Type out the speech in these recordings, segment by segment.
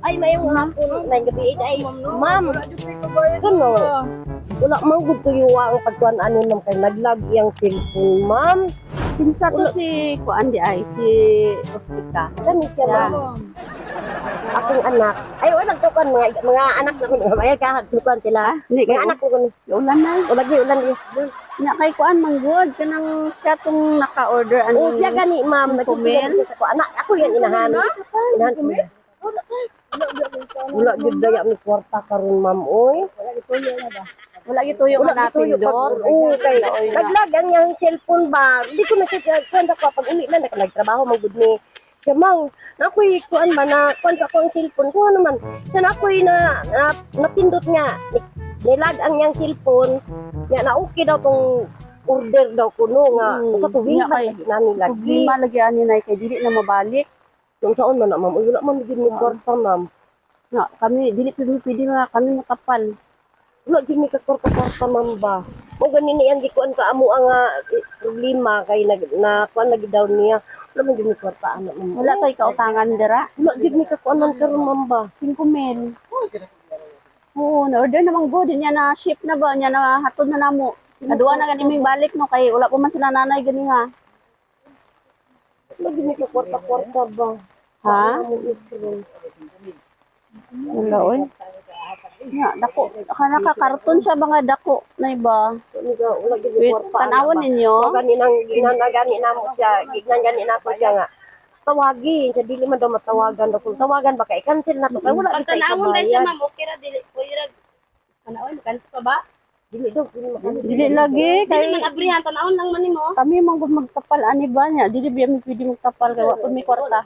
Ay, mayong hapon, may gabi ay, ma'am, kano, wala mang good to yung ang pagkuhan ano nam kay naglag yung cellphone, ma'am. Kinsa to si Kuan di ay si Ostika. Kani siya, ma'am. Akong anak. Ay, wala to kan mga anak na ko. Ay, kahan sila. Hindi Mga anak ko kan. ulan na. Ulag ni ulan ni. Nya kay Kuan manggod kanang siya tong naka-order Oh, siya gani, ma'am. Nagkukumen ko anak. Ako yan inahan. Inahan ko. Wala gid daya mi kwarta karon, ma'am, oy. Wala gito yung hanapin doon. Oo, kay naglag ang yung cellphone ba. Hindi ko nakikita ko pag uli na nagtrabaho magud ni. Kamang nakoy kuan man na kuan sa akong cellphone ko naman. Sa nakoy na napindot nga nilag ang yang cellphone. Ya na okay daw tong order daw kuno nga sa tuwing kay nami lagi. Problema lagi ani nay kay dili na mabalik. Yung taon man na, ma'am. Wala man gid ni kwarta, ma'am. Nga kami dili pwede nga kami makapal. Wala gid ni ka kwarta ma'am ba. Mo ganin niyan di kuan ka amo ang problema kay na kuan lagi daw niya. Wala man gid ni kwarta ana, ma'am. Wala tay kautangan dira. Wala gid ni ka kuan man karon, ma'am ba. 5,000. Oo, na-order naman good niya na ship na ba niya na hatod na namo. Naduwa na ganiming balik no kay wala pa man sila nanay gani nga. Wala gid ni ka kwarta ba. Ha? Wala oy. Nga dako kana ka karton siya mga dako na iba. Wala gid ni Wait, kwarta. tanawon ninyo. Ganinang ginanagani na mo siya, gignan na ko siya nga. Tawagin, sa dili man daw matawagan daw. Kung tawagan baka i-cancel na to kay wala Pag tanawon dahil siya, ma'am, okay ra dili. Pwede ra. Tanawon, cancel pa ba? Dili daw dili Dili lagi Dili kay man abrihan, tanawon lang man nimo. kami manggod magtapal ani ba niya. Dili biya mi pwede magtapal kay wa pa mi kwarta.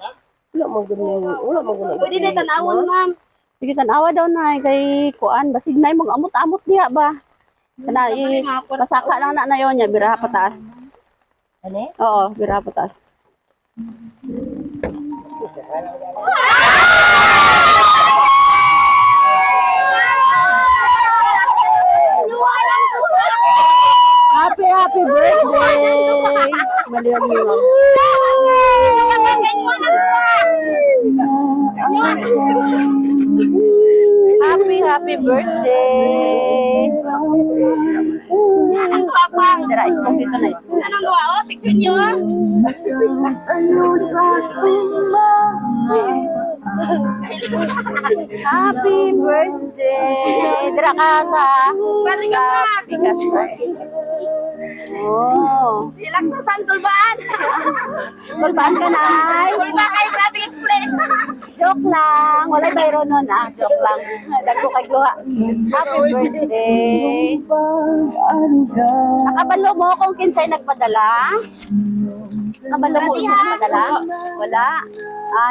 wala man gud wala man gud. Pwede na tanawon, ma'am. Sige tanawa daw na kay kuan basig nay mag-amot-amot diha ba. Kana pasaka lang na nayon niya biraha pataas. Ani? Oo, biraha pataas. Happy birthday! Maliwan mo lang. Happy birthday! Anong tuwa pa? Dara, ismong dito na ismong. Anong tuwa? Oh, picture niyo, ah. Happy birthday! Dara ka sa bigas na. Oh. Relax sa santulbaan. Kulbaan ka na. Kulba kay traffic explain. Joke lang. Wala bayro nun ah. Joke lang. Dagko kay Gluha. Happy birthday. Nakabalo mo kung kinsay nagpadala? Nakabalo mo kung kinsay nagpadala? Wala.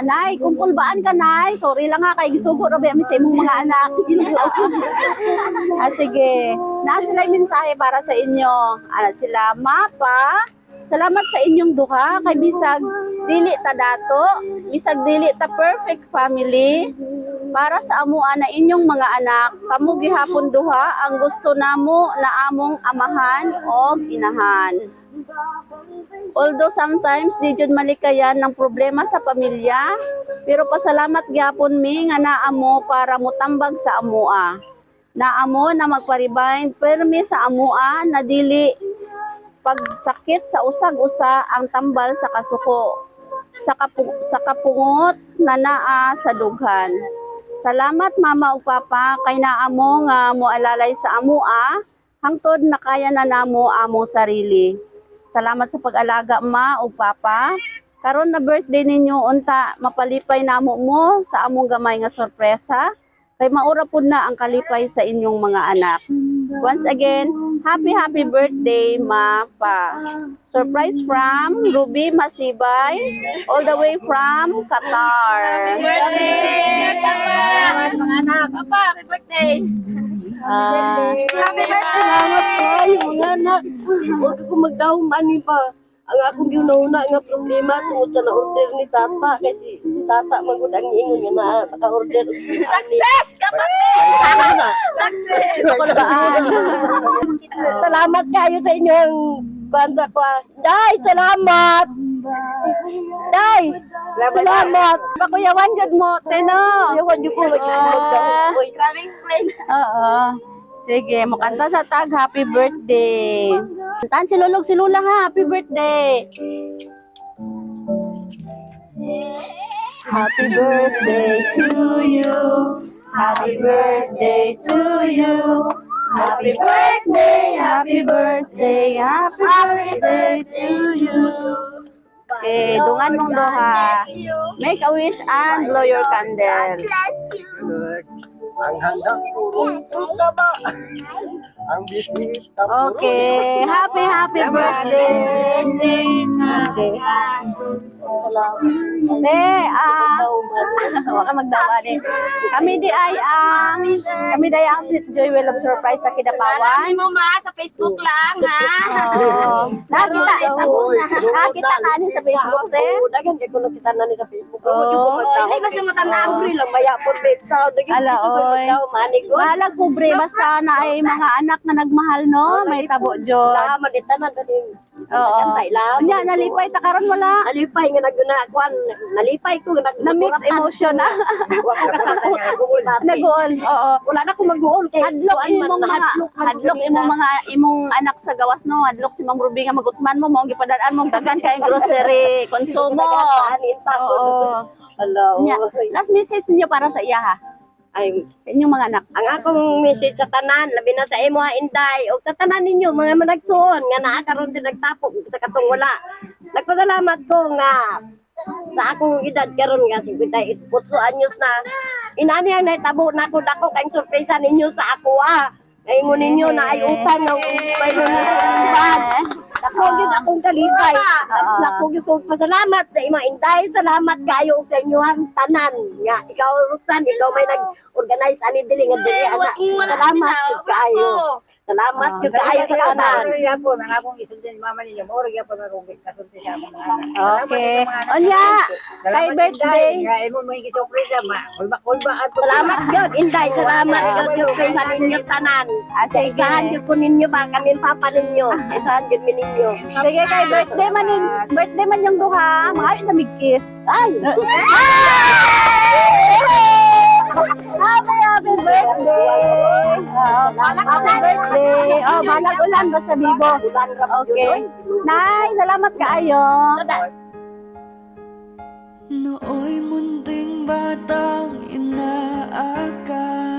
Nay, kung kulbaan ka, Nay. Sorry lang ha, kay gisugo rabi ami sa imong mga anak. Sige. Naa sila yung mensahe para sa inyo. Sila, Mapa, salamat sa inyong duha. Kay bisag dili ta dato, bisag dili ta perfect family. Para sa amuan na inyong mga anak, kamo gihapon duha ang gusto namo na among amahan o inahan. Although sometimes di jud malikayan ng problema sa pamilya, pero pasalamat gyapon mi nga naa mo para motambag sa amua. Naa mo na magpa-remind permi sa amua na dili pagsakit sa usag-usa ang tambal sa kasuko. Sa kapungot na naa sa dughan. Salamat mama ug papa kay naa mo nga moalalay sa amua hangtod na kaya na namo amo sarili. Salamat sa pag-alaga ma ug papa. Karon na birthday ninyo unta mapalipay namo mo sa among gamay nga sorpresa. Kay maura pud na ang kalipay sa inyong mga anak. Once again, happy birthday ma pa. Surprise from Ruby Masibay all the way from Qatar. Happy birthday, Papa. Mga anak. Papa, happy birthday. Happy birthday. Salamat kayo mga anak. Huwag ko magdahom ani pa. Ang akong giuna nga problema tungod sa na-order ni Tata kasi si Tata magud ang ingon nga na naka-order. Success, kapatid. Success. Salamat kayo sa inyong banda ko. Day, salamat. Day, Salamat. Pakuyawan jud mo, teno. Yawan niyo ko Ah. Uy, Grabe explain. Oo. Sige, mukanta sa tag happy birthday. Kantaan si Lulog si Lula ha, happy birthday. Happy birthday to you. Happy birthday to you. Happy birthday, happy birthday, happy birthday to you. Okay, dungan mong doha. Make a wish and blow your candle. Ang handang purong taba. Ang bisita Okay, happy birthday. Okay. Hindi, huwag ka magdawa din. Kami di ay ang Sweet Joy Will of Surprise sa Alam Kidapawan. mo ma, sa Facebook lang ha. Oo. Nakita na sa Facebook din. Dagan kay kuno kita na ni sa Facebook. Oo. Hindi ko siya matandaan. Angry lang maya po beta. Ala, oy. Manig ko. Balag pobre, basta na ay mga anak na nagmahal, no? May tabo, Jod. Lama dita na tadi. Oo. Kantay lang. Nya, nalipay, takaron wala. Nalipay nga nagkuan. Nalipay ko Na-mix emotion, na. Wa ko kasakot. Nag-uol, oo. Wala na ko mag-uol kay Hadlok imong mga imong anak sa gawas no, hadlok si Mang Ruby nga magutman mo mo gipadaan mo daghan kay grocery konsumo. Oo. Hello. Nya, last message niyo para sa iya ha. Ay, Sa inyong mga anak. ang akong message sa tanan, labi na sa imo ha, Inday, o sa tanan ninyo, mga managtuon, nga naa karon din nagtapok sa katong wala. Nagpasalamat ko nga sa akong edad karon nga 58 anyos na. Inani ang naitabo na ko dako kay surpresa ninyo sa ako Ngayon ninyo na ay utang ng may nununod. Ako din akong kalipay. Ako din kong pasalamat sa ima Inday. Salamat kayo sa inyong tanan. Nga, ikaw Rutan, ikaw may nag-organize ani dili nga dili anak. Salamat jud kayo. Salamat jud kayo sa tanan. Okay. Onya, kay birthday. Salamat jud Inday, salamat jud sa ninyo tanan. Sige. Isahan jud ko ninyo ba kami papa ninyo. Isahan jud mi ninyo. Sige kay birthday man yung duha, mga sa migkis. Ay. Happy birthday! Happy birthday! Oh, balag ulan basta bibo. Okay. Nay, salamat kaayo. Nooy munting batang inaakala